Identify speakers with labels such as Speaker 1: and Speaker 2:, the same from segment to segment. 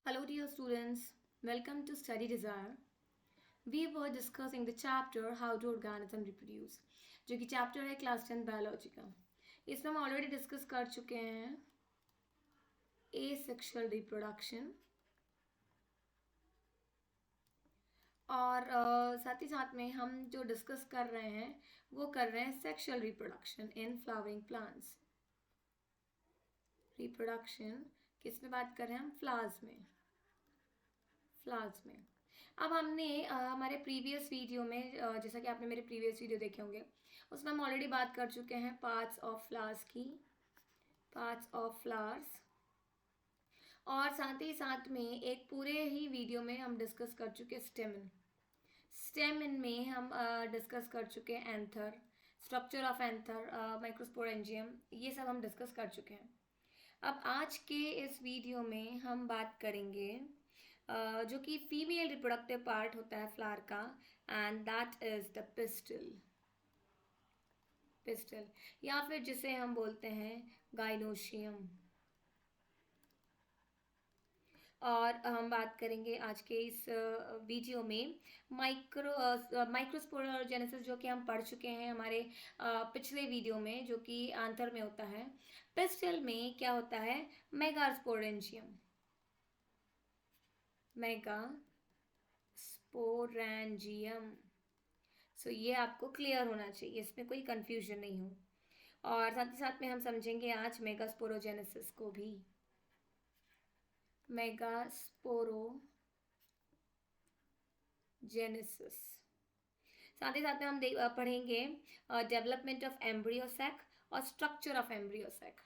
Speaker 1: Hello, dear students. Welcome to Study Desire. We were discussing the chapter How do Organism Reproduce, जो कि chapter है class 10 biology का. इसमें हम already discuss कर चुके हैं एसेक्सुअल रिप्रोडक्शन और साथ ही साथ में हम जो डिस्कस कर रहे हैं वो कर रहे हैं sexual reproduction in flowering plants. Reproduction किस में बात कर रहे हैं हम? फ्लावर्स में. अब हमने हमारे प्रीवियस वीडियो में जैसा कि आपने मेरे प्रीवियस वीडियो देखे होंगे उसमें हम ऑलरेडी बात कर चुके हैं पार्ट्स ऑफ फ्लावर्स की, पार्ट्स ऑफ फ्लावर्स, और साथ ही साथ में एक पूरे ही वीडियो में हम डिस्कस कर चुके हैं स्टेमन में हम डिस्कस कर चुके हैं anther, structure of anther, microsporangium, ये सब हम डिस्कस कर चुके हैं. अब आज के इस वीडियो में हम बात करेंगे जो कि फीमेल रिप्रोडक्टिव पार्ट होता है फ्लावर का, and that is the pistol या फिर जिसे हम बोलते हैं गाइनोशियम. और हम बात करेंगे आज के इस वीडियो में माइक्रोस्पोरोजेनेसिस, जो कि हम पढ़ चुके हैं हमारे पिछले वीडियो में, जो कि आंथर में होता है. पिस्टल में क्या होता है? मेगास्पोरेंजियम. सो ये आपको क्लियर होना चाहिए, इसमें कोई कंफ्यूजन नहीं हो. और साथ ही साथ में हम समझेंगे आज मेगास्पोरोजेनेसिस को भी. मेगास्पोरोजेनेसिस साथ ही साथ में हम पढ़ेंगे डेवलपमेंट ऑफ एम्ब्रियोसैक और structure of embryo sac.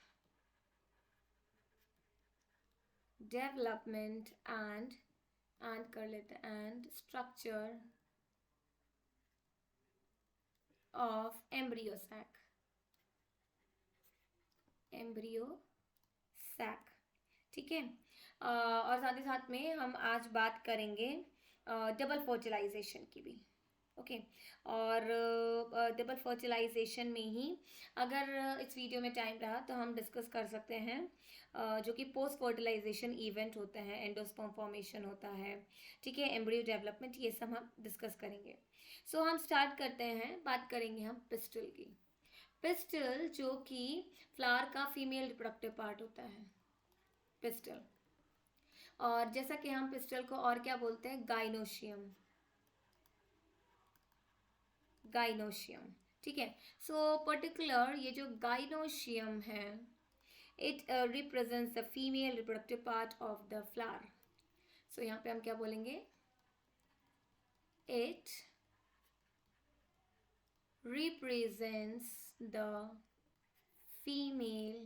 Speaker 1: Development and कर लेते हैं एंड स्ट्रक्चर ऑफ एम्ब्रियोसैक. ठीक है. और साथ ही साथ में हम आज बात करेंगे डबल फर्टिलाइजेशन की भी. ओके. और डबल फर्टिलाइजेशन में ही अगर इस वीडियो में टाइम रहा तो हम डिस्कस कर सकते हैं जो कि पोस्ट फर्टिलाइजेशन इवेंट होते हैं, एंडोस्पर्म फॉर्मेशन होता है, ठीक है, एम्ब्रियो डेवलपमेंट, ये सब हम डिस्कस करेंगे. सो हम स्टार्ट करते हैं. बात करेंगे हम पिस्टल की. पिस्टल जो कि फ्लावर का फीमेल रिप्रोडक्टिव पार्ट होता है, पिस्टल. और जैसा कि हम पिस्टल को और क्या बोलते हैं? गाइनोशियम. ठीक है. सो पर्टिकुलर ये जो गाइनोशियम है, it represents the female reproductive part of the flower. So यहाँ पे हम क्या बोलेंगे? It represents the female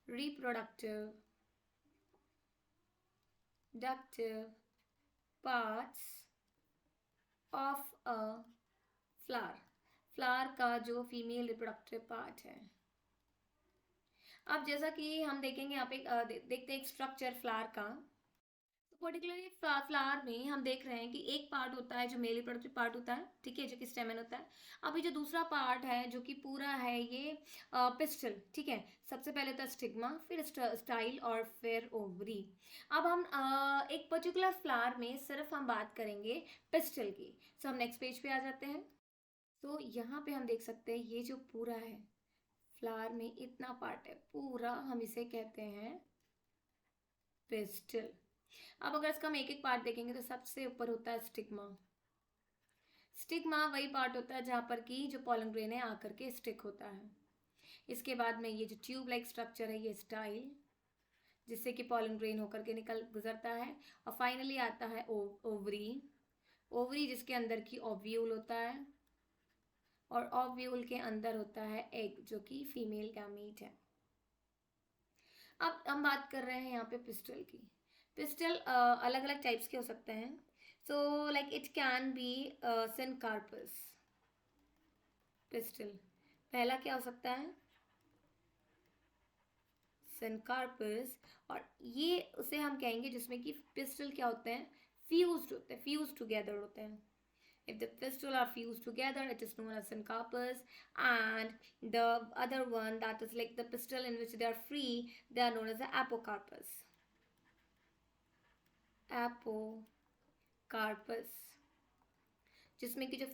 Speaker 1: reproductive parts of a flower का जो फीमेल रिप्रोडक्टिव पार्ट है. अब जैसा कि हम देखेंगे यहाँ पे देखते हैं एक स्ट्रक्चर फ्लावर का. पर्टिकुलरली फ्लावर में हम देख रहे हैं कि एक पार्ट होता है जो मेल रिप्रोडक्टिव पार्ट होता है, ठीक है, जो कि स्टेमन होता है. अभी जो दूसरा पार्ट है जो कि पूरा है ये पिस्टल. ठीक है. सबसे पहले था स्टिग्मा, फिर स्टाइल और फिर ओवरी. अब हम एक पर्टिकुलर फ्लावर में सिर्फ हम बात करेंगे पिस्टल की. सो हम नेक्स्ट पेज पे आ जाते हैं. तो यहाँ पे हम देख सकते हैं ये जो पूरा है फ्लावर में इतना पार्ट है पूरा, हम इसे कहते हैं पिस्टल. अब अगर इसका हम एक एक पार्ट देखेंगे तो सबसे ऊपर होता है स्टिग्मा. वही पार्ट होता है जहाँ पर कि जो पॉलन ग्रेन है आकर के स्टिक होता है. इसके बाद में ये जो ट्यूब लाइक स्ट्रक्चर है ये स्टाइल, जिससे कि पॉलन ग्रेन होकर के गुजरता है. और फाइनली आता है ओवरी जिसके अंदर की ओव्यूल होता है, और ओव्यूल के अंदर होता है एग जो कि फीमेल गैमीट है. अब हम बात कर रहे हैं यहाँ पे पिस्टल की. पिस्टल अलग अलग टाइप्स के हो सकते हैं. सो like it can be syncarpous. Pistol पहला क्या हो सकता है? सिनकार्पस. और ये उसे हम कहेंगे जिसमें कि पिस्टल क्या होते हैं? फ्यूज्ड टुगेदर होते हैं. If the pistil are fused together, it is known as syncarpus, and the other one, that is like the pistil in which they are free, they are known as the apocarpus. Apocarpous, जिसमें कि जो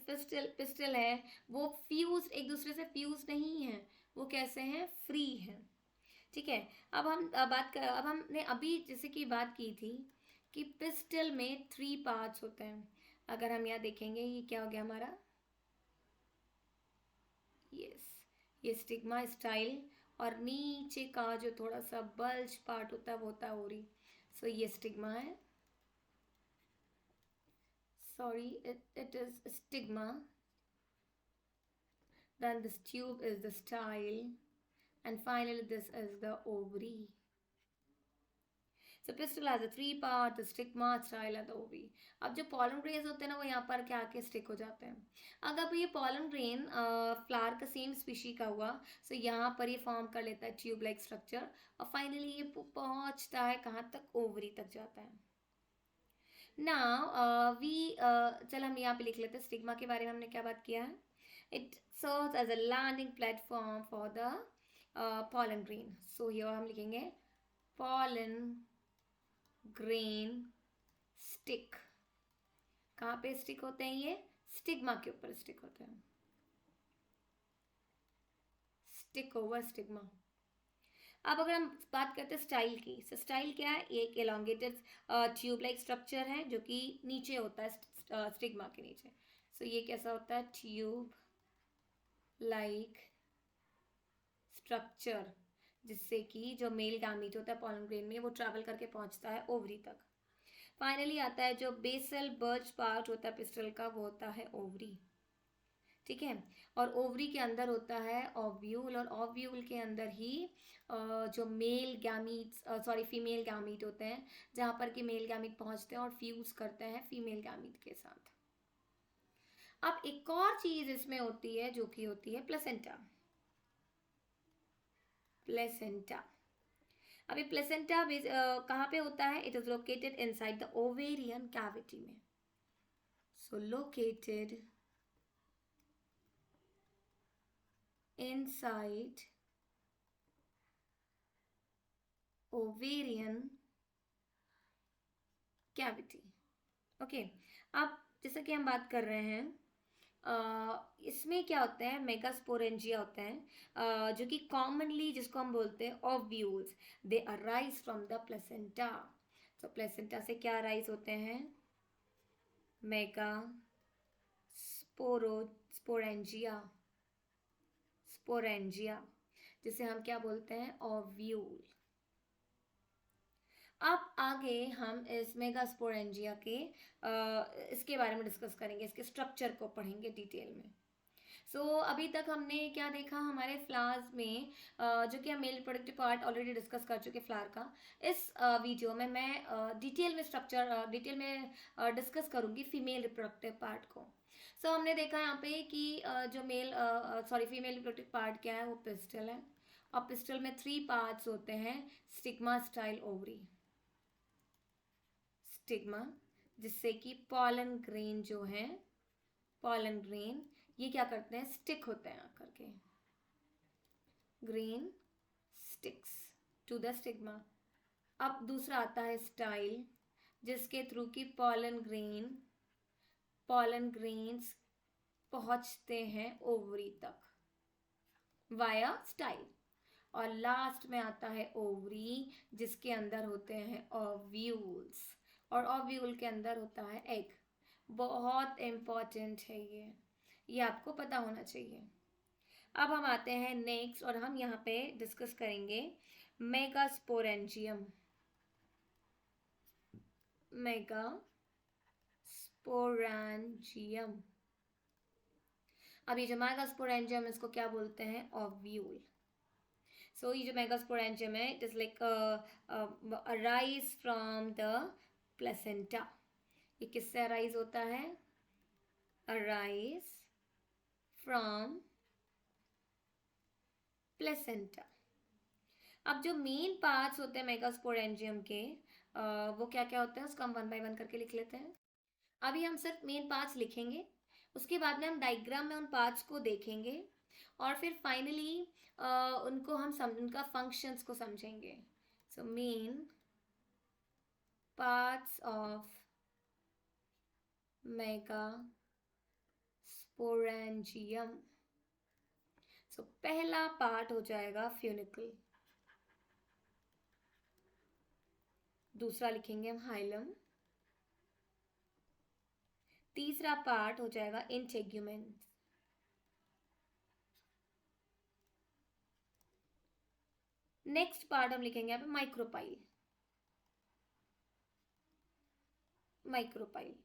Speaker 1: pistol है वो fuse, एक दूसरे से fuse नहीं है, वो कैसे हैं, फ्री है। ठीक है, अब हम अब हमने अभी जैसे कि बात की थी कि पिस्टल में 3 पार्ट्स होते हैं। अगर हम यहाँ देखेंगे, ये क्या हो गया हमारा, यस, ये स्टिग्मा स्टाइल, और नीचे का जो थोड़ा सा बल्ज पार्ट होता है वो होता है ओरी। सो ये स्टिग्मा है, sorry, it is stigma, then this tube is the style, and finally this is the ovary. So pistil has a 3 part, the stigma, style and the ovary. अब जो pollen grains होते हैं ना वो यहाँ पर क्या आके स्टिक हो जाते हैं। अगर ये pollen grain फ्लावर का सेम स्पीशी का हुआ, सो यहाँ पर ये फॉर्म कर लेता है ट्यूब लाइक स्ट्रक्चर, और फाइनली ये पहुँचता है कहाँ तक, ओवरी तक जाता है। नाउ चल हम यहाँ पे लिख लेते हैं स्टिग्मा के बारे में हमने क्या बात किया है। It serves as a landing platform for the pollen grain. So here हम लिखेंगे pollen grain stick. कहाँ पे स्टिक होते हैं, ये स्टिग्मा के ऊपर स्टिक होते हैं, स्टिक ओवर स्टिग्मा। अब अगर हम बात करते हैं स्टाइल की, तो स्टाइल क्या है, एक एलोंगेटेड ट्यूब लाइक स्ट्रक्चर है जो कि नीचे होता है स्टिग्मा के नीचे। सो ये कैसा होता है, ट्यूब लाइक स्ट्रक्चर, जिससे कि जो मेल गैमीट होता है पॉलन ग्रेन में वो ट्रैवल करके पहुंचता है ओवरी तक। फाइनली आता है जो बेसल बर्च पार्ट होता है पिस्टल का, वो होता है ओवरी। ठीक है, और ओवरी के अंदर होता है ओव्यूल, और ओव्यूल के अंदर ही जो male gametes sorry female gamete होते हैं, जहाँ पर कि मेल गैमीट पहुँचते हैं और फ्यूज करते हैं फीमेल गैमीट के साथ। अब एक और चीज इसमें होती है जो कि होती है प्लेसेंटा। प्लेसेंटा, अभी प्लेसेंटा कहाँ पे होता है, it is located inside the ovarian cavity में। So located inside ovarian cavity. Okay, अब जैसा कि हम बात कर रहे हैं इसमें क्या होते हैं, मेगास्पोरेंजिया होते हैं जो कि कॉमनली जिसको हम बोलते हैं ovules, they arise from the placenta. तो प्लेसेंटा से क्या अराइज होते हैं, मेगा स्पोरेंजिया, स्पोरेंजिया, जिसे हम क्या बोलते हैं, ओव्यूल। अब आगे हम इस मेगास्पोरेंजिया के इसके बारे में डिस्कस करेंगे, इसके स्ट्रक्चर को पढ़ेंगे डिटेल में। सो अभी तक हमने क्या देखा, हमारे फ्लावर्स में जो कि हम male reproductive part already discuss कर चुके फ्लावर का। इस वीडियो में मैं डिटेल में स्ट्रक्चर डिटेल में डिस्कस करूँगी फीमेल रिप्रोडक्टिव पार्ट को। सो हमने देखा यहाँ पे कि जो फीमेल रिप्रोडक्टिव पार्ट क्या है, वो पिस्टल है, और पिस्टल में 3 पार्ट्स होते हैं, स्टिग्मा, स्टाइल, ओवरी। स्टिग्मा, जिससे कि पॉलन ग्रेन जो है, पॉलन ग्रेन ये क्या करते हैं, स्टिक होते हैं आकर के, grain sticks to the stigma. अब दूसरा आता है स्टाइल, जिसके थ्रू की पॉलन ग्रेन्स पहुंचते हैं ओवरी तक वाया स्टाइल। और लास्ट में आता है ओवरी, जिसके अंदर होते हैं ओव्यूल्स, और ओव्यूल के अंदर होता है एग। बहुत इम्पॉर्टेंट है ये आपको पता होना चाहिए। अब हम आते हैं नेक्स्ट, और हम यहाँ पे डिस्कस करेंगे मेगास्पोरेंजियम। मेगास्पोरेंजियम, अब ये जो मेगास्पोरेंजियम इसको क्या बोलते हैं, ओव्यूल। सो ये जो मेगास्पोरेंजियम है, it is like arise from the placenta. ये किससे अराइज होता है, अराइज फ्रॉम प्लेसेंटा। अब जो मेन पार्ट्स होते हैं मेगास्पोरेंजियम के वो क्या क्या होते हैं, उसको हम 1 बाय 1 करके लिख लेते हैं। अभी हम सिर्फ मेन पार्ट्स लिखेंगे, उसके बाद में हम डायग्राम में उन पार्ट्स को देखेंगे, और फिर फाइनली उनको हम उनका फंक्शंस को समझेंगे। So main parts of megasporangium. So पहला पार्ट हो जाएगा फ्यूनिकल, दूसरा लिखेंगे हम हाइलम, तीसरा पार्ट हो जाएगा इंटेग्यूमेंट, नेक्स्ट पार्ट हम लिखेंगे यहाँ पे माइक्रोपाइल। माइक्रोपाइल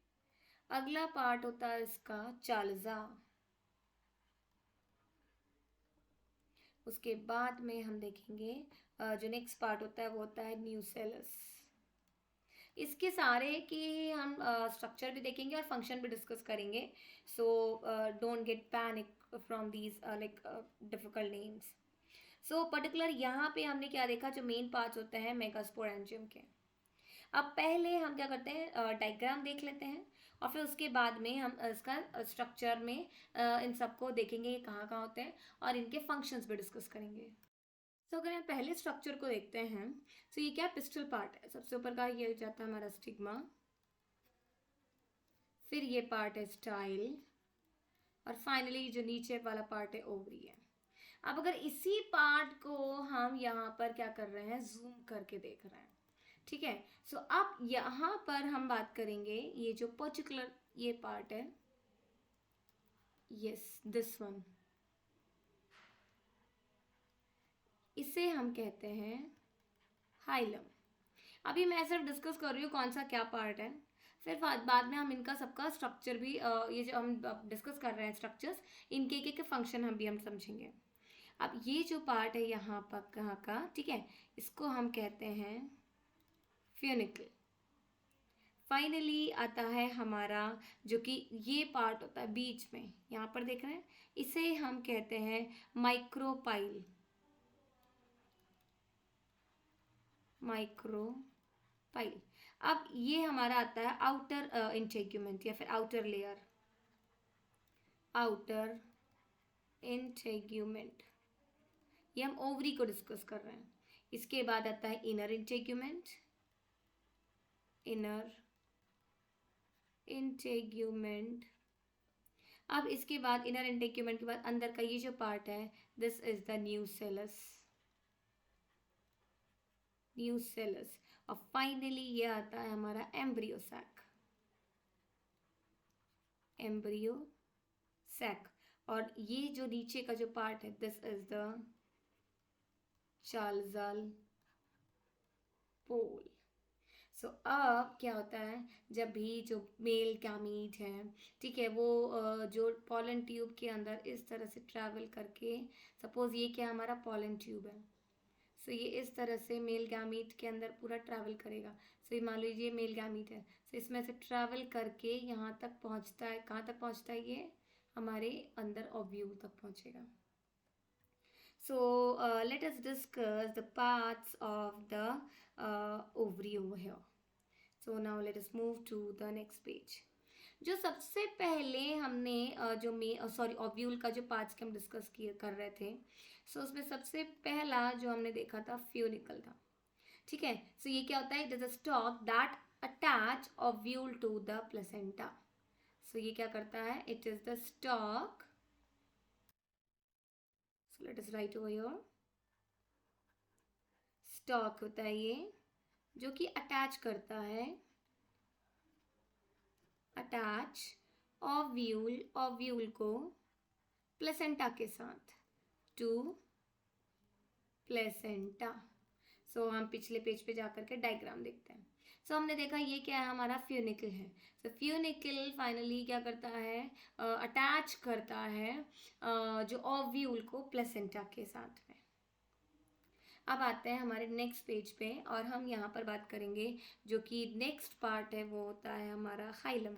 Speaker 1: अगला पार्ट होता है इसका चालजा। उसके बाद में हम देखेंगे जो नेक्स्ट पार्ट होता है वो होता है न्यूसेलस। इसके सारे की हम स्ट्रक्चर भी देखेंगे और फंक्शन भी डिस्कस करेंगे। So don't get panic from these like difficult names. So particular यहाँ पे हमने क्या देखा, जो मेन पार्ट्स होते हैं मेगास्पोरेंजियम के। अब पहले हम क्या करते हैं, डायग्राम देख लेते हैं और फिर उसके बाद में हम इसका स्ट्रक्चर में इन सबको देखेंगे ये कहाँ कहाँ होते हैं और इनके फंक्शंस भी डिस्कस करेंगे। तो अगर हम पहले स्ट्रक्चर को देखते हैं तो ये क्या पिस्टल पार्ट है, सबसे ऊपर का ये जाता है हमारा स्टिग्मा, फिर ये पार्ट है स्टाइल और फाइनली जो नीचे वाला पार्ट है ओवरी है। अब अगर इसी पार्ट को हम यहाँ पर क्या कर रहे हैं, जूम करके देख रहे हैं, ठीक है। सो अब यहाँ पर हम बात करेंगे ये जो पर्टिकुलर ये पार्ट है, यस दिस वन, इसे हम कहते हैं हाइलम। अभी मैं सिर्फ डिस्कस कर रही हूँ कौन सा क्या पार्ट है, फिर बाद में हम इनका सबका स्ट्रक्चर भी ये जो हम डिस्कस कर रहे हैं स्ट्रक्चर्स, इनके एक फंक्शन हम समझेंगे। अब ये जो पार्ट है यहाँ पर कहाँ का, ठीक है, इसको हम कहते हैं फ्यूनिकल। फाइनली आता है हमारा जो कि ये पार्ट होता है बीच में, यहाँ पर देख रहे हैं, इसे हम कहते हैं माइक्रोपाइल। माइक्रोपाइल। अब ये हमारा आता है आउटर इंटेग्यूमेंट या फिर आउटर लेयर, आउटर इंटेग्यूमेंट, ये हम ओवरी को डिस्कस कर रहे हैं। इसके बाद आता है इनर इंटेग्यूमेंट, इनर इंटेग्यूमेंट। अब इसके बाद इनर इंटेग्यूमेंट के बाद अंदर का ये जो पार्ट है, this is the nucellus, nucellus. और फाइनली ये आता है हमारा एम्ब्रियो सैक, एम्ब्रियो सैक। और ये जो नीचे का जो पार्ट है, दिस इज द चालजाल पोल। सो अब क्या होता है, जब भी जो मेल गैमीट है, ठीक है, वो जो पॉलन ट्यूब के अंदर इस तरह से ट्रैवल करके, सपोज ये क्या हमारा पॉलन ट्यूब है, सो ये इस तरह से मेल गैमीट के अंदर पूरा ट्रैवल करेगा। सो ये मान लीजिए मेल गैमीट है, सो इसमें से ट्रैवल करके यहाँ तक पहुँचता है, कहाँ तक पहुँचता है, ये हमारे अंदर ओव्यूल तक पहुँचेगा। So let us discuss the parts of the ovary over here. So now let us move to the next page. जो सबसे पहले हमने जो ओव्यूल का जो पार्ट्स के हम डिस्कस कर रहे थे, सो उसमें सबसे पहला जो हमने देखा था फ्यूनिकल था, ठीक है। सो ये क्या होता है, it is a stalk that attach ovule to the placenta. So ये क्या करता है, it is the stalk, so let us write over here, stalk होता है ये जो कि अटैच करता है, अटैच ओव्यूल को प्लेसेंटा के साथ, टू प्लेसेंटा। सो हम पिछले पेज पे जाकर के डायग्राम देखते हैं। सो हमने देखा ये क्या है, हमारा फ्यूनिकल है। सो फ्यूनिकल फाइनली क्या करता है, अटैच करता है जो ओव्यूल को प्लेसेंटा के साथ में। अब आते हैं हमारे नेक्स्ट पेज पे और हम यहाँ पर बात करेंगे जो कि नेक्स्ट पार्ट है, वो होता है हमारा हाइलम।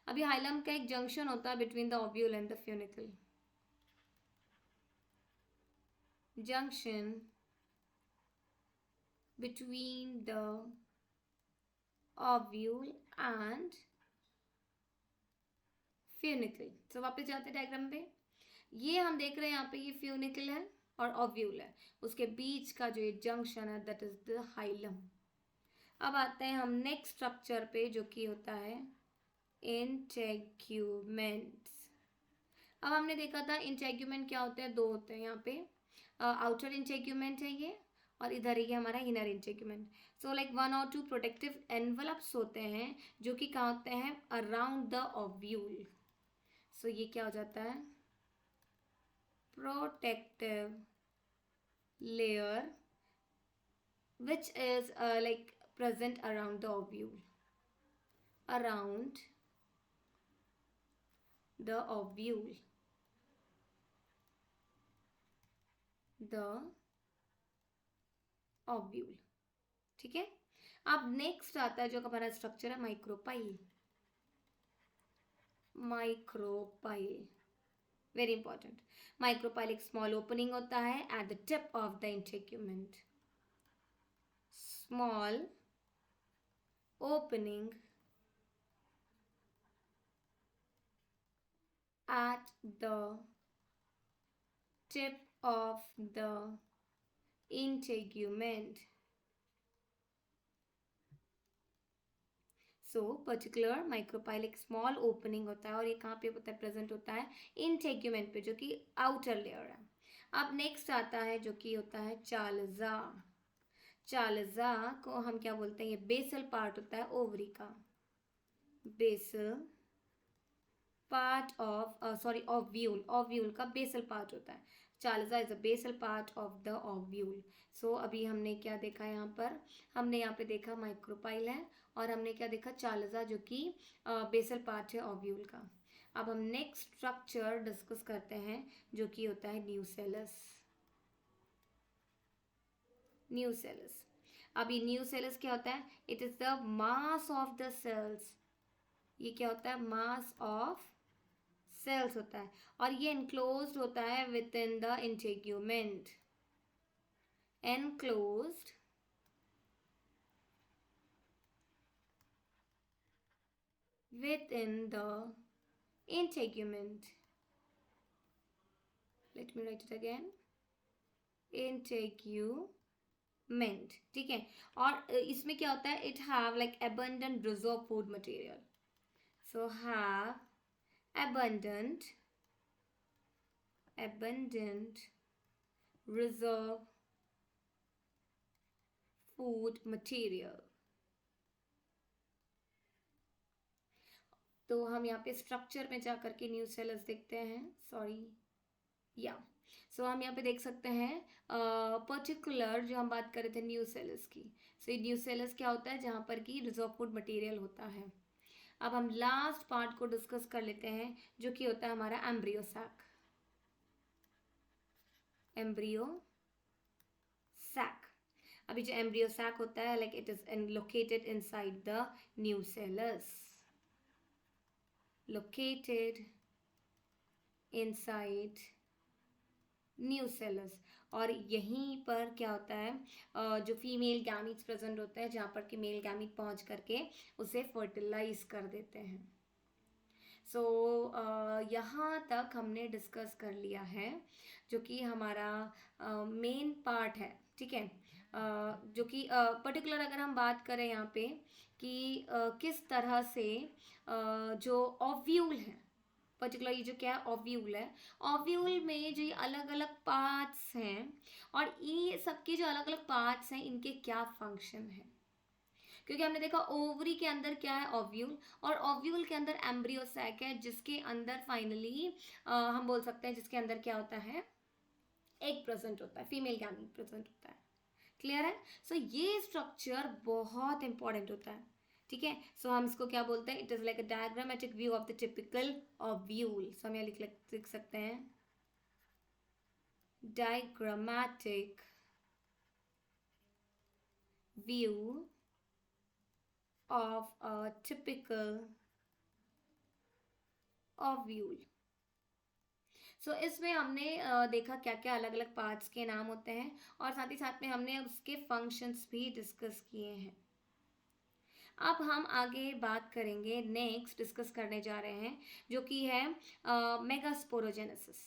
Speaker 1: अभी हाइलम का एक जंक्शन होता है between the ovule and the funicle, junction between the ovule and funicle. तो वापस जाते हैं डायग्राम पे, ये हम देख रहे हैं यहाँ पे ये फ्यूनिकल है और ओव्यूल है, उसके बीच का जो ये जंक्शन है दैट इज द हाइलम। अब आते हैं हम नेक्स्ट स्ट्रक्चर पे जो कि होता है इंटेग्यूमेंट्स। अब हमने देखा था इंटेग्यूमेंट क्या होते हैं, दो होते हैं यहाँ पे, आउटर इंटेग्यूमेंट है ये, और इधर ये हमारा इनर इंटेग्यूमेंट। सो लाइक 1 और 2 प्रोटेक्टिव एनवलप्स होते हैं जो कि कहाँ होते हैं, अराउंड द ओव्यूल। सो ये क्या हो जाता है, protective layer which is like present around the ovule, around the ovule, the ovule। ठीक है। अब नेक्स्ट आता है जो हमारा स्ट्रक्चर है micropyle. Micropyle very important. Micropyle एक स्मॉल ओपनिंग होता है at the tip of the integument. Small opening at the tip of the integument। So particular micropyle एक स्मॉल ओपनिंग होता है और ये कहाँ पे होता है, प्रेजेंट होता है इंटेग्यूमेंट पे जो कि आउटर लेयर है। अब नेक्स्ट आता है जो कि होता है चालजा। चालजा को हम क्या बोलते हैं, ये बेसल पार्ट होता है ओवरी का, basal part of sorry ovule, ovule का बेसल पार्ट होता है। Chalaza is a basal part of the ovule. So अभी हमने क्या देखा यहाँ पर, हमने यहाँ पे देखा माइक्रोपाइल है और हमने क्या देखा, चालजा जो कि बेसल पार्ट है ओव्यूल का। अब हम नेक्स्ट स्ट्रक्चर डिस्कस करते हैं जो कि होता है न्यूसेलस। न्यूसेलस, अभी न्यूसेलस क्या होता है, it is the mass of the cells. ये क्या होता है, मास ऑफ सेल्स होता है और ये enclosed होता है with in the integument. enclosed within the integument। let me write it again, integument। ठीक है। और इसमें क्या होता है, it have like abundant reserve food material। so have abundant reserve food material। तो हम यहाँ पे स्ट्रक्चर में जा करके न्यूसेलस देखते हैं, सॉरी या सो हम यहाँ पे देख सकते हैं पर्टिकुलर जो हम बात कर रहे थे न्यूसेलस की। सो ये न्यूसेलस क्या होता है, जहाँ पर कि रिजर्व फूड मटेरियल होता है। अब हम लास्ट पार्ट को डिस्कस कर लेते हैं जो कि होता है हमारा एम्ब्रियो सैक। एम्ब्रियो सैक, अभी जो एम्ब्रियो सैक होता है like it is located inside the nucellus, located inside nucellus. और यहीं पर क्या होता है, जो फीमेल गैमीट्स प्रेजेंट होते हैं जहाँ पर कि मेल गैमीट पहुँच करके उसे फर्टिलाइज कर देते हैं। सो यहाँ तक हमने डिस्कस कर लिया है जो कि हमारा मेन पार्ट है। ठीक है। जो कि पर्टिकुलर अगर हम बात करें यहाँ पे कि किस तरह से जो ओव्यूल है, पर्टिकुलर ये जो क्या है ओव्यूल है, ओव्यूल में जो ये अलग अलग पार्ट्स हैं और ये सबके जो अलग अलग पार्ट्स हैं इनके क्या फंक्शन है, क्योंकि हमने देखा ओवरी के अंदर क्या है, ओव्यूल, और ओव्यूल के अंदर एम्ब्रियो सैक है जिसके अंदर फाइनली हम बोल सकते हैं जिसके अंदर क्या होता है, एग प्रेजेंट होता है, फीमेल गैमीट प्रेजेंट होता है। क्लियर है। सो ये स्ट्रक्चर बहुत इंपॉर्टेंट होता है। ठीक है। सो हम इसको क्या बोलते हैं, it is like a diagrammatic view of the typical ovule. So हम यहाँ लिख सकते हैं diagrammatic view of a typical ovule। So इसमें हमने देखा क्या क्या अलग अलग पार्ट्स के नाम होते हैं और साथ ही साथ में हमने उसके फंक्शंस भी डिस्कस किए हैं। अब हम आगे बात करेंगे, नेक्स्ट डिस्कस करने जा रहे हैं जो कि है megasporogenesis.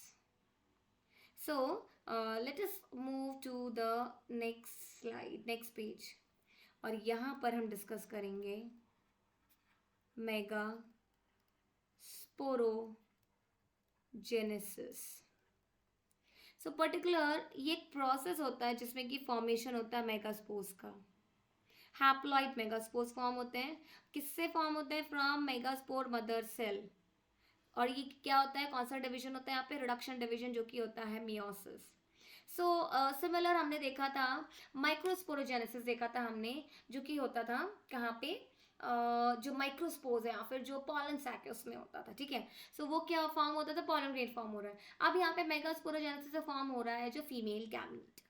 Speaker 1: So let us move to the next slide, next page. और यहाँ पर हम डिस्कस करेंगे मेगा स्पोरोजेनेसिस। सो पर्टिकुलर ये एक प्रोसेस होता है जिसमें कि फॉर्मेशन होता है मेगास्पोर्स का। हैप्लॉइड मेगास्पोर्स फॉर्म होते हैं। किससे फॉर्म होते हैं? From megaspore mother cell. और ये क्या होता है? कौन सा डिवीजन होता है यहाँ पे? रिडक्शन डिवीजन, जो कि होता है मियोसिस। सो सिमिलर हमने देखा था, माइक्रोस्पोरोजेनेसिस देखा था हमने, जो कि होता था कहाँ पे? जो माइक्रोस्पोर्स है या फिर जो पॉलन सैक है उसमें होता था, ठीक है। सो वो क्या फॉर्म होता था? पॉलन ग्रेन फॉर्म हो रहा है। अब यहाँ पे मेगास्पोरोजेनेसिस से फॉर्म हो रहा है जो फीमेल गैमीट।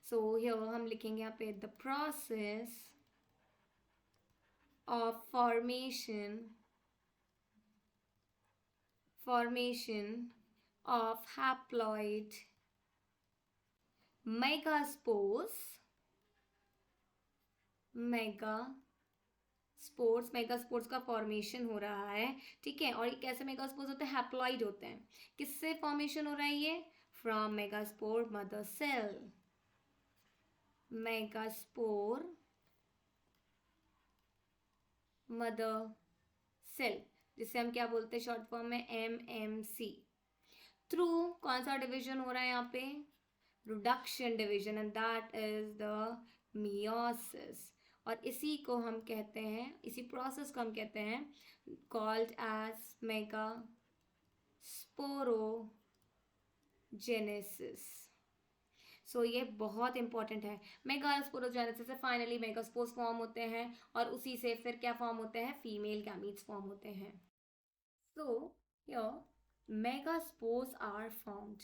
Speaker 1: सो हियर हम लिखेंगे यहाँ पे the process of formation of haploid megaspores megaspores का फॉर्मेशन हो रहा है, ठीक है। और ये कैसे मेगास्पोर्स होते हैं? हैप्लॉइड होते हैं। किससे फॉर्मेशन हो रहा है ये? From megaspore mother cell. Megaspore mother cell, जिसे हम क्या बोलते हैं शॉर्ट फॉर्म में? MMC। थ्रू कौन सा डिवीजन हो रहा है यहाँ पे? Reduction division, and that is the meiosis. और इसी को हम कहते हैं, इसी प्रोसेस को हम कहते हैं कॉल्ड एज मेगास्पोरोजेनेसिस। सो ये बहुत इंपॉर्टेंट है। मेगास्पोरोजेनेसिस से फाइनली मेगास्पोर्स फॉर्म होते हैं और उसी से फिर क्या फॉर्म होते हैं? फीमेल गैमीट्स फॉर्म होते हैं। So here megaspores are formed.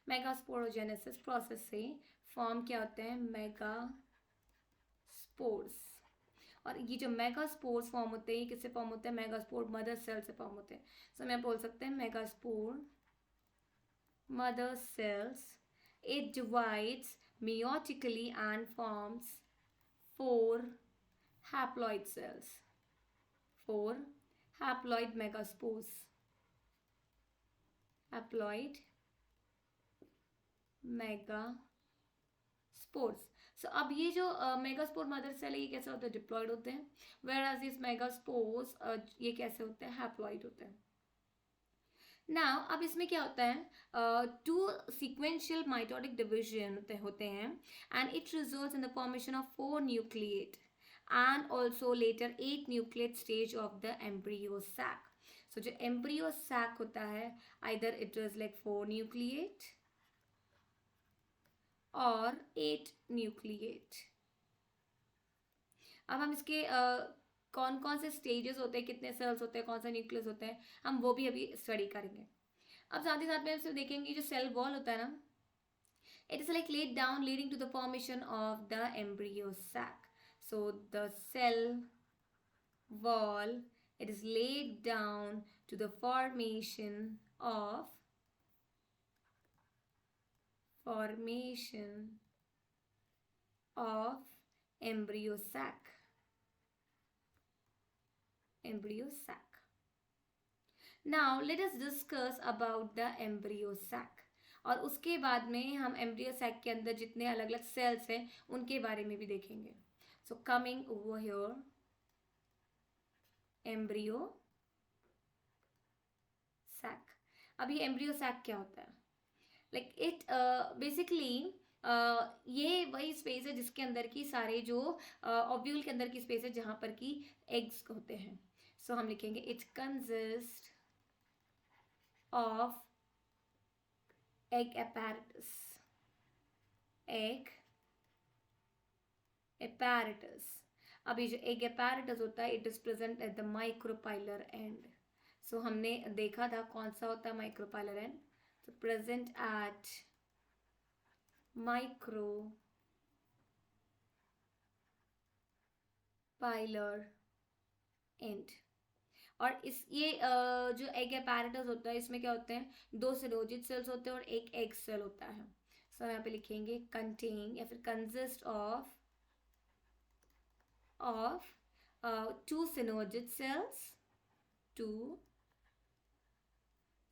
Speaker 1: Megasporogenesis process से फॉर्म क्या होते हैं? मेगास्पोर्स। और ये जो मेगास्पोर्स फॉर्म होते हैं, ये किससे फॉर्म होते हैं? मेगास्पोर मदर सेल से फॉर्म होते हैं। सो मैं बोल सकते हैं megaspore mother cells, it divides meiotically and forms 4 haploid cells, 4 haploid megaspores, haploid megaspores. So अब ये जो मेगास्पोर मदर सेल है, ये कैसे होते हैं? डिप्लॉयड होते हैं। whereas these megaspores ये कैसे होते हैं? हैप्लॉइड होते हैं। नाउ अब इसमें क्या होता है? टू सीक्वेंशियल माइटोटिक डिवीजन होते हैं, and it results in the formation of 4 nucleate and also later 8 nucleate stage of the embryo sac. So जो embryo sac होता है, either it is like 4 nucleate or 8 nucleate. अब हम इसके कौन कौन से स्टेजेस होते हैं, कितने सेल्स होते हैं, कौन सा न्यूक्लियस होते हैं, हम वो भी अभी स्टडी करेंगे। अब साथ ही साथ में हम सिर्फ देखेंगे जो सेल वॉल होता है ना, it is like laid down leading to the formation of the embryo sac. So the cell wall, it is laid down to the formation of embryo sac. Now let us discuss about the embryo sac. और उसके बाद में हम embryo sac के अंदर जितने अलग अलग सेल्स हैं उनके बारे में भी देखेंगे। So coming over here, embryo sac. अभी एम्ब्रियो सैक क्या होता है? लाइक इट बेसिकली ये वही स्पेस है जिसके अंदर की सारे जो ओव्यूल के अंदर की स्पेस है जहां पर की एग्स होते हैं। सो हम लिखेंगे it consist of egg apparatus. अब ये जो egg apparatus होता है, it is present at the micropylar end. So हमने देखा था कौन सा होता है micropylar end. So present at micropylar end. और इस ये जो एग एपैरेटस होता है, इसमें क्या होते हैं? 2 सिनोजिड सेल्स होते हैं और एक एग सेल होता है। सो यहाँ पे लिखेंगे कंटेन या फिर consist of 2 synergid cells, 2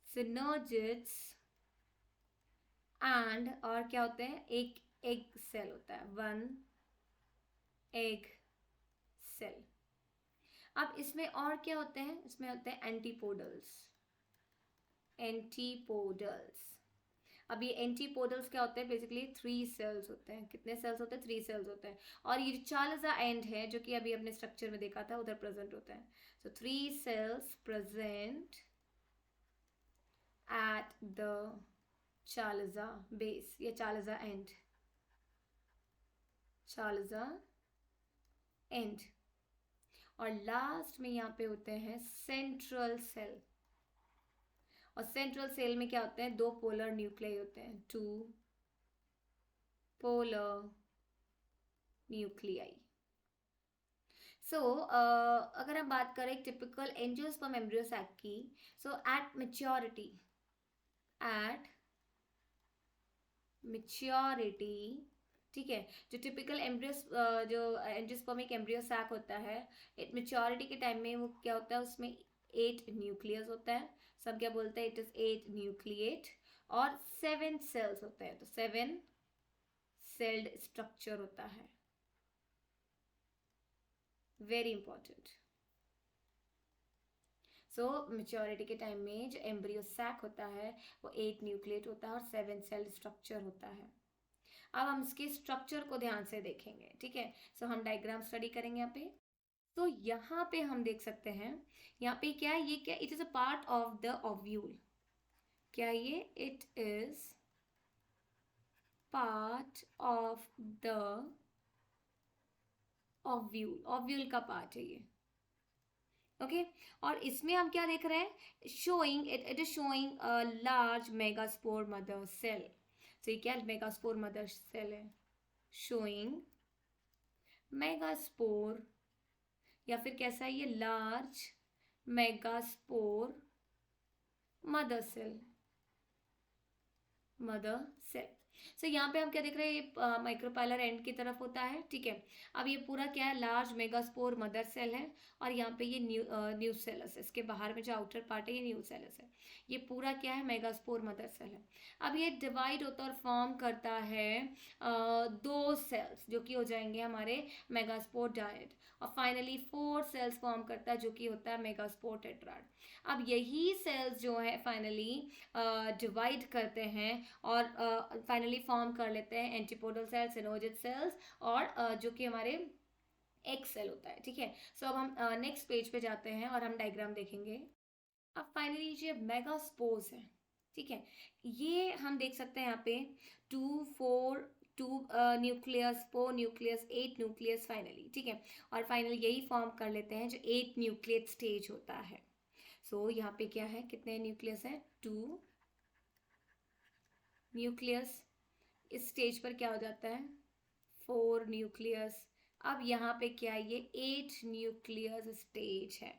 Speaker 1: synergids, and और क्या होते हैं? एक एग सेल होता है, 1 egg सेल। अब इसमें और क्या होते हैं, इसमें होते हैं एंटीपोडल्स। एंटीपोडल्स, अब ये एंटीपोडल्स क्या होते हैं, बेसिकली 3 सेल्स होते हैं। कितने सेल्स होते हैं, 3 सेल्स होते हैं। और ये जो चार्ल्स एंड है जो कि अभी अपने स्ट्रक्चर में देखा था उधर प्रेजेंट होता है। सो 3 cells present at the Charles base या चार्ल्स एंड, चार्ल्स एंड। और लास्ट में यहाँ पे होते हैं सेंट्रल सेल। और सेंट्रल सेल में क्या होते हैं, 2 पोलर न्यूक्लियाई होते हैं, 2 पोलर न्यूक्लियाई। सो अगर हम बात करें टिपिकल एंजियोस्पर्म एम्ब्रियो सैक की, सो एट मैच्योरिटी, एट मैच्योरिटी, ठीक है, जो टिपिकल एम्ब्रियो जो एंजियोस्पर्मिक एम्ब्रियो सैक होता है, मैच्योरिटी के टाइम में वो क्या होता है, उसमें 8 न्यूक्लियस होता है। सब क्या बोलते हैं, इट इज 8 न्यूक्लिएट। और 7 सेल्स होते हैं, तो 7 सेल्ड स्ट्रक्चर होता है। Very important. सो मैच्योरिटी के टाइम में जो एम्ब्रियो सैक होता है वो 8 न्यूक्लिएट होता है और 7 सेल्ड स्ट्रक्चर होता है। अब हम इसके स्ट्रक्चर को ध्यान से देखेंगे, ठीक है। सो हम डायग्राम स्टडी करेंगे यहाँ पे। तो यहाँ पे हम देख सकते हैं, यहाँ पे क्या है, ये क्या, it is a part of the ovule. क्या ये, it is part of the ovule, ovule का पार्ट है ये, ओके। और इसमें हम क्या देख रहे हैं, showing it is showing a large megaspore mother cell. तो ये क्या मेगास्पोर मदर सेल है, शोइंग मेगास्पोर, या फिर कैसा है ये, large megaspore mother cell, mother cell. So यहाँ पे हम क्या देख रहे हैं, ये माइक्रोपाइलर एंड की तरफ होता है, ठीक है। अब ये पूरा क्या है, लार्ज मेगास्पोर मदर सेल है। और यहाँ पे ये न्यूसेलस है, इसके बाहर में जो आउटर पार्ट है ये न्यूसेलस है। ये पूरा क्या है, मेगास्पोर मदर सेल है। अब ये डिवाइड होता है और फॉर्म करता है 2 सेल्स जो कि हो जाएंगे हमारे मेगास्पोर डायड। और फाइनली 4 सेल्स फॉर्म करता है जो कि होता है मेगास्पोर टेट्राड। अब यही सेल्स जो है फाइनली डिवाइड करते हैं और फाइनली फॉर्म कर लेते हैं एंटीपोडल सेल्स, सिनोजिड सेल्स, और जो कि हमारे एक सेल होता है, ठीक है। सो अब हम नेक्स्ट पेज पे जाते हैं और हम डायग्राम देखेंगे। अब फाइनली ये मेगास्पोर्स है, ठीक है। ये हम देख सकते हैं यहाँ पे 2 न्यूक्लियस, 4 न्यूक्लियस, 8 न्यूक्लियस फाइनली, ठीक है। और फाइनली यही फॉर्म कर लेते हैं जो 8 न्यूक्लियट स्टेज होता है। सो यहाँ पे क्या है, कितने न्यूक्लियस है, 2 न्यूक्लियस। इस स्टेज पर क्या हो जाता है, 4 न्यूक्लियस। अब यहाँ पे क्या है, ये 8 न्यूक्लियस स्टेज है।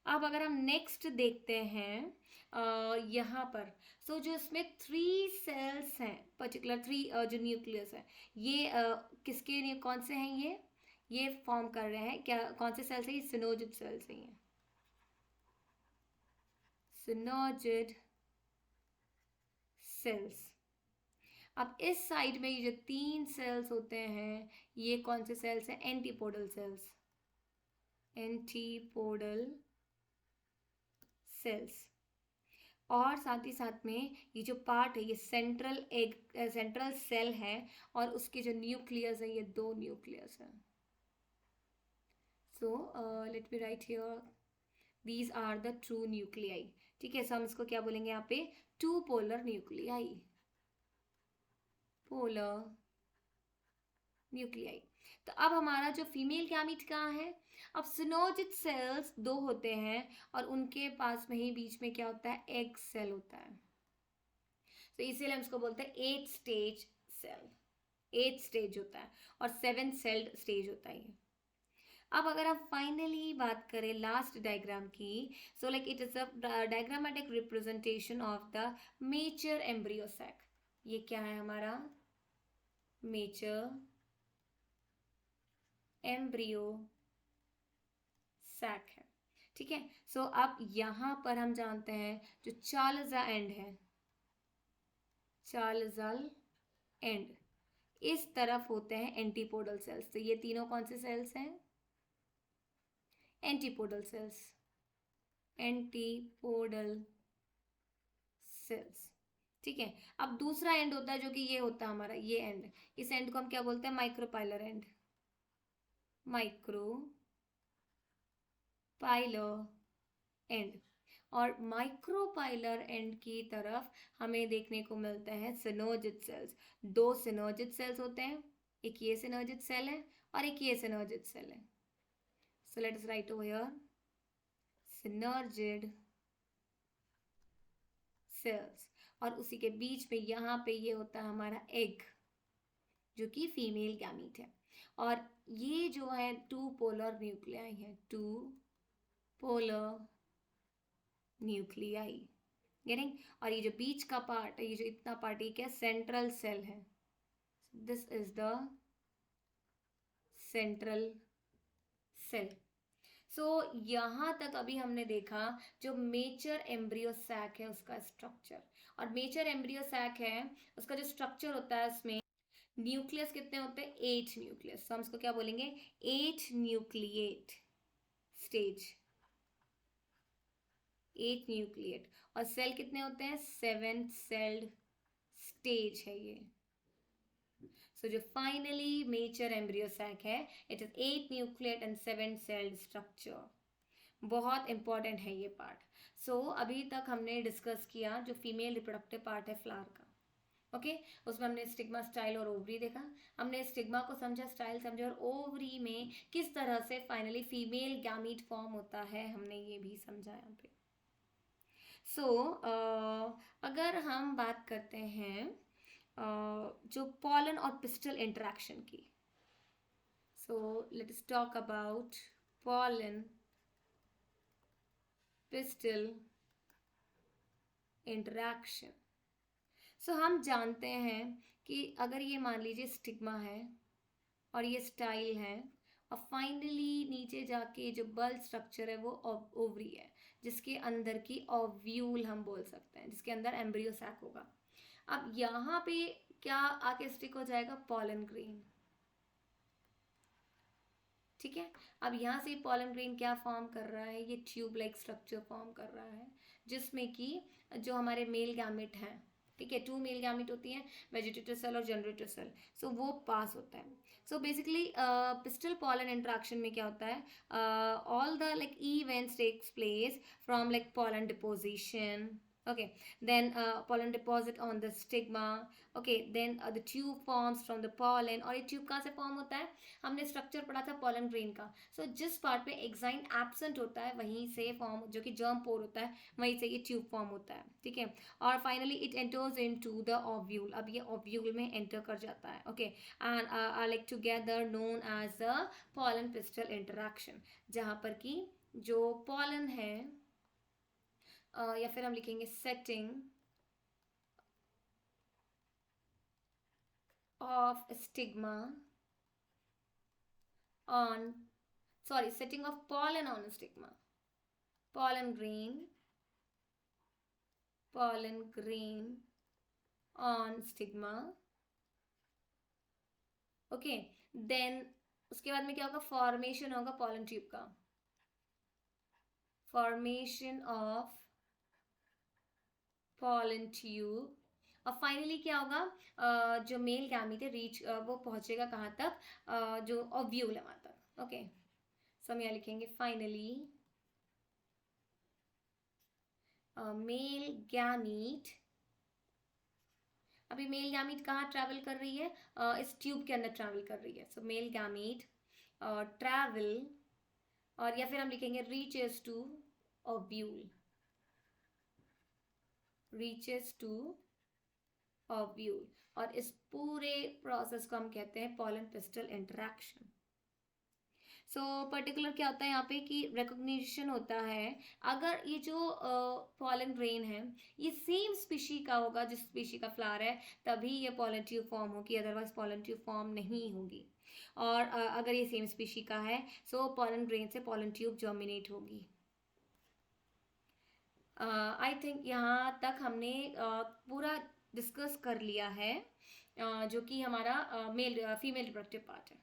Speaker 1: अब अगर हम नेक्स्ट देखते हैं यहाँ पर, सो जो इसमें 3 सेल्स हैं, पर्टिकुलर 3 जो न्यूक्लियस है, ये किसके, कौन से हैं, ये फॉर्म कर रहे हैं, क्या कौन से सेल्स हैं, ये सिनोजिड सेल्स हैं, ये सिनोजिड सेल्स। अब इस साइड में ये जो 3 सेल्स होते हैं ये कौन से सेल्स हैं, एंटीपोडल सेल्स, एंटीपोडल सेल्स। और साथ ही साथ में ये जो पार्ट है ये सेंट्रल सेल है और उसके जो न्यूक्लियस है ये 2 न्यूक्लियस है। So let me write here, these are the two nuclei, ठीक है। सो हम इसको क्या बोलेंगे यहाँ पे, 2 पोलर न्यूक्लियाई, पोलर न्यूक्लियाई। तो अब हमारा जो फीमेल गैमीट कहाँ है, अब सिनोजिड सेल्स 2 होते हैं और उनके पास में ही बीच में क्या होता है, एग सेल होता है। तो इसीलिए हम इसको बोलते हैं 8 स्टेज सेल, 8 स्टेज होता है और 7 सेल्ड स्टेज होता है। अब अगर आप फाइनली बात करें लास्ट डायग्राम की, so like it is a diagrammatic representation of the mature embryo sac. ये क्या है हमारा, मेच्योर एम्ब्रियो सैक है, ठीक है। सो अब यहां पर हम जानते हैं जो चार्ल्स एंड है, चार्ल्स एंड, इस तरफ होते हैं एंटीपोडल सेल्स। तो ये तीनों कौन से सेल्स हैं? Antipodal cells, antipodal cells. ठीक है। अब दूसरा एंड होता है जो कि ये होता है हमारा, ये एंड, इस एंड को हम क्या बोलते हैं? Micropylar and, micropylar and. और माइक्रोपाइलर एंड की तरफ हमें देखने को मिलते हैं सिनर्जिड सेल्स। दो सिनर्जिड सेल्स होते हैं, एक ये सिनर्जिड सेल है और एक ये सिनर्जिड सेल है। So let us right over here synergid cells. और उसी के बीच में यहाँ पे ये होता है हमारा एग, जो कि फीमेल गैमीट है। और ये जो है टू पोलर न्यूक्लियाई है, टू पोलर न्यूक्लियाई, गेटिंग। और ये जो बीच का पार्ट है, ये जो इतना पार्ट, ये क्या? सेंट्रल सेल है। This is the central cell. So यहाँ तक अभी हमने देखा जो मेचर एम्ब्रियो सैक है उसका स्ट्रक्चर। और मेचर एम्ब्रियो सैक है उसका जो स्ट्रक्चर होता है, उसमें न्यूक्लियस कितने होते हैं? 8 न्यूक्लियस। तो हम इसको क्या बोलेंगे? 8 न्यूक्लिएट स्टेज, 8 न्यूक्लिएट। और सेल कितने होते हैं? 7 सेल्ड स्टेज है ये। सो जो फाइनली मेचर एम्ब्रियो सैक है, it is 8 nucleate and 7 sailed structure. बहुत इंपॉर्टेंट है ये पार्ट। सो अभी तक हमने डिस्कस किया जो फीमेल रिप्रोडक्टिव पार्ट है फ्लावर का। ओके उसमें हमने स्टिग्मा, स्टाइल और ओवरी देखा। हमने स्टिग्मा को समझा, स्टाइल समझा, और ओवरी में किस तरह से फाइनली फीमेल गैमीट फॉर्म होता है हमने ये भी समझा यहाँ पे। सो अगर हम बात करते हैं जो पॉलन और पिस्टल इंटरेक्शन की, so let us talk about pollen pistil interaction. So हम जानते हैं कि अगर ये मान लीजिए स्टिग्मा है और ये स्टाइल है, और फाइनली नीचे जाके जो बल्ब स्ट्रक्चर है वो ओवरी है, जिसके अंदर की ओव्यूल हम बोल सकते हैं, जिसके अंदर एम्ब्रियो सैक होगा। अब यहाँ पे क्या आके स्टिक हो जाएगा? Pollen grain. ठीक है। अब यहाँ से पॉलन ग्रेन क्या फॉर्म कर रहा है? ये ट्यूब लाइक स्ट्रक्चर फॉर्म कर रहा है, जिसमें कि जो हमारे मेल गैमेट हैं, ठीक है, 2 मेल गैमेट होती हैं, वेजिटेटिव सेल और जनरेटिव सेल। सो वो पास होता है। So basically pistil pollen interaction में क्या होता है? All the like events takes place from like pollen deposition, okay, then pollen deposit on the stigma, okay, then the tube forms from the pollen। और ये ट्यूब कहाँ से form होता है? हमने स्ट्रक्चर पढ़ा था पॉलन ग्रेन का। सो जिस पार्ट में एक्साइन एब्सेंट होता है वहीं से फॉर्म, जो कि जर्म पोर होता है, वहीं से ये ट्यूब फॉर्म होता है। ठीक है। और finally it enters into the ovule. अब ये ओव्यूल में एंटर कर जाता है। Okay and are like together known as the pollen pistil interaction, जहाँ पर कि जो पॉलन है या फिर हम लिखेंगे setting of stigma on, sorry, setting of pollen on stigma, pollen grain on stigma। Okay then उसके बाद में क्या होगा? फॉर्मेशन होगा पॉलन ट्यूब का, फॉर्मेशन ऑफ पॉलन ट्यूब। और फाइनली क्या होगा? जो मेल गैमीट है रीच वो पहुंचेगा कहाँ तक? जो ओव्यूल है वहां तक। ओके सो हम यहाँ लिखेंगे फाइनली मेल गैमीट। अभी मेल गैमीट कहाँ ट्रैवल कर रही है? इस ट्यूब के अंदर ट्रैवल कर रही है। सो मेल गैमीट ट्रैवल, और या फिर हम लिखेंगे reaches to ovule, reaches to ovule. और इस पूरे प्रोसेस को हम कहते हैं pollen pistil interaction. So particular क्या होता है यहाँ पे कि रिकॉग्निशन होता है अगर ये जो पॉलन ग्रेन है ये सेम स्पीशी का होगा जिस स्पीशी का फ्लावर है, तभी ये पॉलन ट्यूब फॉर्म होगी, अदरवाइज पॉलन ट्यूब फॉर्म नहीं होगी। और अगर ये सेम स्पीशी का है सो पॉलन ग्रेन से पॉलन ट्यूब जर्मिनेट होगी। आई थिंक यहाँ तक हमने पूरा डिस्कस कर लिया है जो कि हमारा फीमेल रिप्रोडक्टिव पार्ट है।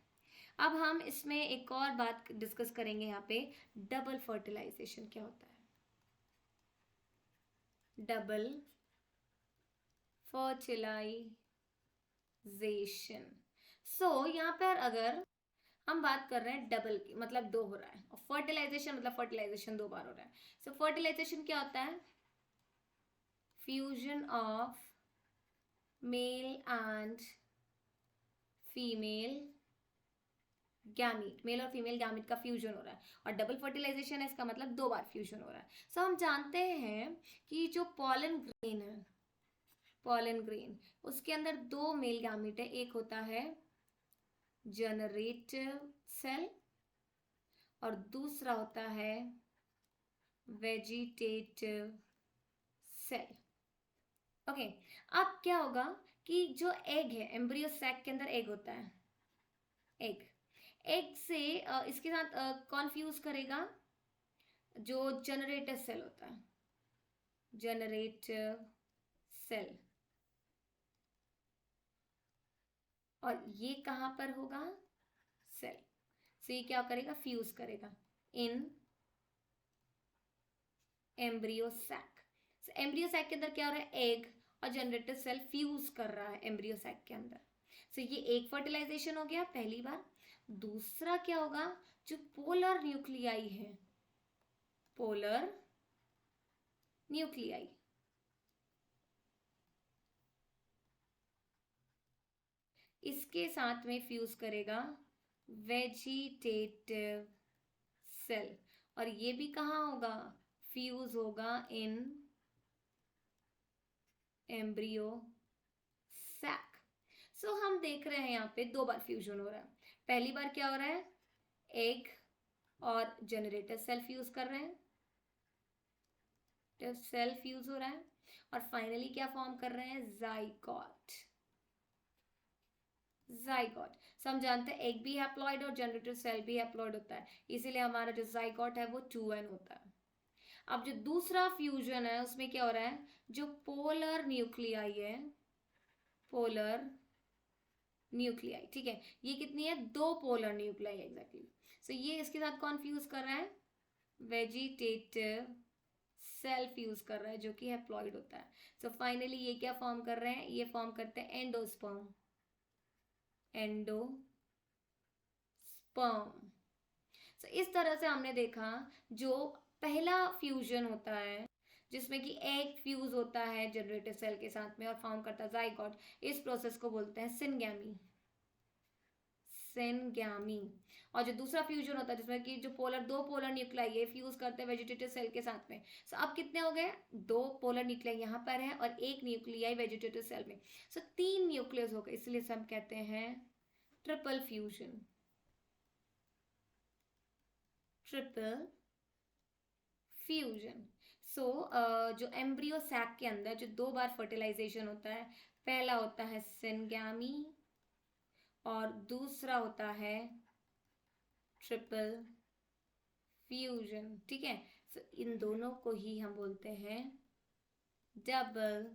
Speaker 1: अब हम इसमें एक और बात डिस्कस करेंगे यहाँ पे, डबल फर्टिलाइजेशन क्या होता है। डबल फर्टिलाइजेशन, यहाँ पर अगर हम बात कर रहे हैं डबल की, मतलब दो हो रहा है, और फर्टिलाइजेशन मतलब फर्टिलाइजेशन दो बार हो रहा है। फर्टिलाइजेशन क्या होता है, fusion of male and female gamete, male और फीमेल गैमीट का फ्यूजन हो रहा है। और डबल फर्टिलाइजेशन है, इसका मतलब दो बार फ्यूजन हो रहा है। हम जानते हैं कि जो पॉलन ग्रेन है, पॉलन ग्रेन, उसके अंदर दो मेल गैमीट है, एक होता है जनरेटिव सेल और दूसरा होता है वेजिटेटिव सेल। ओके, अब क्या होगा कि जो एग है, एम्ब्रियो सैक के अंदर एग होता है, एग से इसके साथ कौन फ्यूज करेगा, जो जनरेटिव सेल होता है, जनरेटिव सेल, और ये कहां पर होगा, सेल। ये क्या करेगा, फ्यूज करेगा in embryo sac. Embryo sac के अंदर क्या हो रहा है, एग और जनरेटिव सेल फ्यूज कर रहा है एम्ब्रियो सैक के अंदर। ये एक फर्टिलाइजेशन हो गया पहली बार। दूसरा क्या होगा, जो पोलर न्यूक्लियाई है, पोलर न्यूक्लियाई, इसके साथ में फ्यूज करेगा वेजिटेटिव सेल, और ये भी कहाँ होगा, फ्यूज होगा इन एम्ब्रियो सैक। हम देख रहे हैं यहाँ पे दो बार फ्यूजन हो रहा है। पहली बार क्या हो रहा है, एग और जनरेटर सेल फ्यूज कर रहे हैं, सेल फ्यूज हो रहा है, और फाइनली क्या फॉर्म कर रहे हैं, जाइगोट। जाइगोट, हम जानते हैं एग भी हैप्लॉइड और जनरेटर सेल भी हैप्लॉइड होता है, इसीलिए हमारा जो जाइगोट है वो 2n होता है। अब जो दूसरा फ्यूजन है उसमें क्या हो रहा है, जो पोलर न्यूक्लियाई है, पोलर न्यूक्लियाई, ठीक है, ये कितनी है, दो पोलर न्यूक्लियाई एग्जैक्टली। ये इसके साथ कौन फ्यूज कर रहा है, वेजिटेटिव सेल फ्यूज कर रहा है, जो कि हैप्लॉइड होता है। फाइनली ये क्या फॉर्म कर रहे हैं, ये फॉर्म करते हैं एंडोस्पर्म, एंडोस्पर्म। इस तरह से हमने देखा, जो पहला फ्यूजन होता है जिसमें कि एग फ्यूज होता है जनरेटिव सेल के साथ में और फॉर्म करता है जाइगोट, इस प्रोसेस को बोलते हैं सिनगैमी, सिनगैमी। और जो दूसरा फ्यूजन होता है जिसमें कि जो दो पोलर न्यूक्लियाई है फ्यूज करते हैं वेजिटेटिव सेल के साथ में। अब कितने हो गए, दो पोलर न्यूक्लियाई यहाँ पर है और एक न्यूक्लियाई वेजिटेटिव सेल में। तीन न्यूक्लियस हो गए, इसलिए हम कहते हैं ट्रिपल फ्यूजन, ट्रिपल फ्यूजन। जो एम्ब्रियो सैक के अंदर जो दो बार फर्टिलाइजेशन होता है, पहला होता है सिनगैमी और दूसरा होता है ट्रिपल फ्यूजन, ठीक है। इन दोनों को ही हम बोलते हैं डबल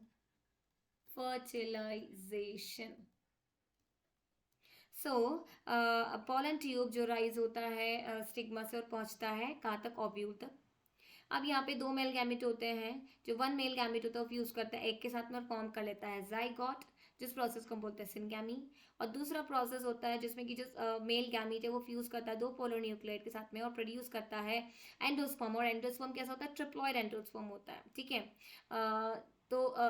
Speaker 1: फर्टिलाइजेशन। पॉलन ट्यूब जो राइज होता है स्टिग्मा से और पहुंचता है कहाँ तक, ओव्यूल तक। अब यहाँ पे दो मेल गैमेट होते हैं, जो वन मेल गैमेट होता है वो फ्यूज करता है एग के साथ में और फॉर्म कर लेता है जाइगोट, जिस प्रोसेस को हम बोलते हैं सिनगैमी। और दूसरा प्रोसेस होता है जिसमें कि जो मेल गैमेट है वो फ्यूज करता है दो पोलर न्यूक्लियोटाइड के साथ में और प्रोड्यूस करता है एंडोस्पर्म, और एंडोस्पर्म कैसा होता है, ट्रिप्लॉइड एंडोस्पर्म होता है, ठीक है।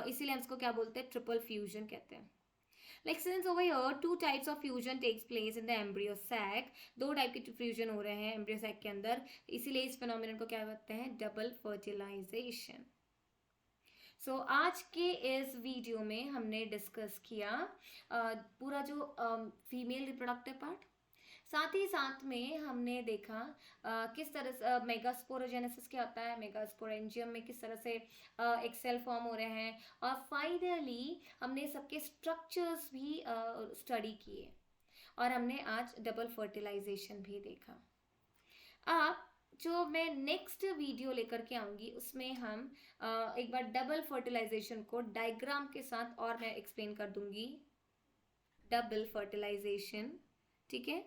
Speaker 1: इसीलिए हम इसको क्या बोलते हैं, ट्रिपल फ्यूजन कहते हैं। Like since over here two types of fusion takes place in the embryo sac, दो टाइप के फ्यूजन हो रहे हैं एम्ब्रियो सैक के अंदर, इसीलिए इस फिनोमिनन को क्या कहते हैं, डबल फर्टिलाइजेशन। आज के इस वीडियो में हमने डिस्कस किया पूरा जो फीमेल रिप्रोडक्टिव पार्ट, साथ ही साथ में हमने देखा किस तरह से मेगास्पोरोजेनेसिस क्या होता है, मेगास्पोरेंजियम में किस तरह से एक सेल फॉर्म हो रहे हैं, और फाइनली हमने सबके स्ट्रक्चर्स भी स्टडी किए, और हमने आज डबल फर्टिलाइजेशन भी देखा। अब जो मैं नेक्स्ट वीडियो लेकर के आऊँगी उसमें हम एक बार डबल फर्टिलाइजेशन को डायग्राम के साथ और मैं एक्सप्लेन कर दूंगी डबल फर्टिलाइजेशन, ठीक है,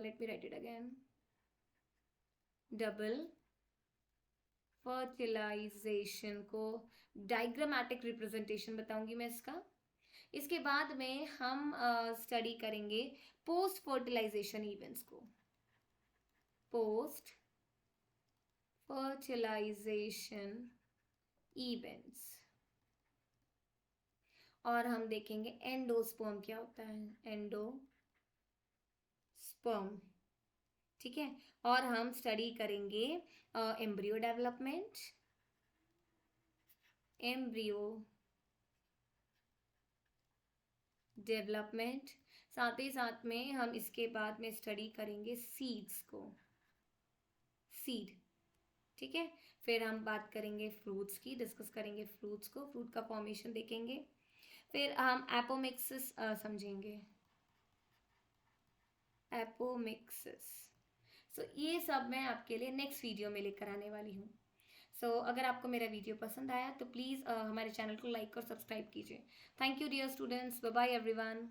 Speaker 1: let me write it again, double fertilisation को डायग्रामेटिक रिप्रेजेंटेशन बताऊंगी मैं इसका। इसके बाद में हम स्टडी करेंगे पोस्ट फर्टिलाइजेशन इवेंट्स को, पोस्ट फर्टिलाइजेशन इवेंट्स, और हम देखेंगे एंडोस्पर्म क्या होता है, एंडोस्पर्म, ठीक है। और हम स्टडी करेंगे एम्ब्रियो डेवलपमेंट, एम्ब्रियो डेवलपमेंट, साथ ही साथ में हम इसके बाद में स्टडी करेंगे सीड्स को, सीड, ठीक है। फिर हम बात करेंगे फ्रूट्स की, डिस्कस करेंगे फ्रूट्स को, फ्रूट का फॉर्मेशन देखेंगे। फिर हम एपोमिक्सिस समझेंगे, एपोमिक्सिस। सो ये सब मैं आपके लिए नेक्स्ट वीडियो में लेकर आने वाली हूँ। सो अगर आपको मेरा वीडियो पसंद आया तो प्लीज़ हमारे चैनल को लाइक और सब्सक्राइब कीजिए। Thank you dear students, bye bye everyone.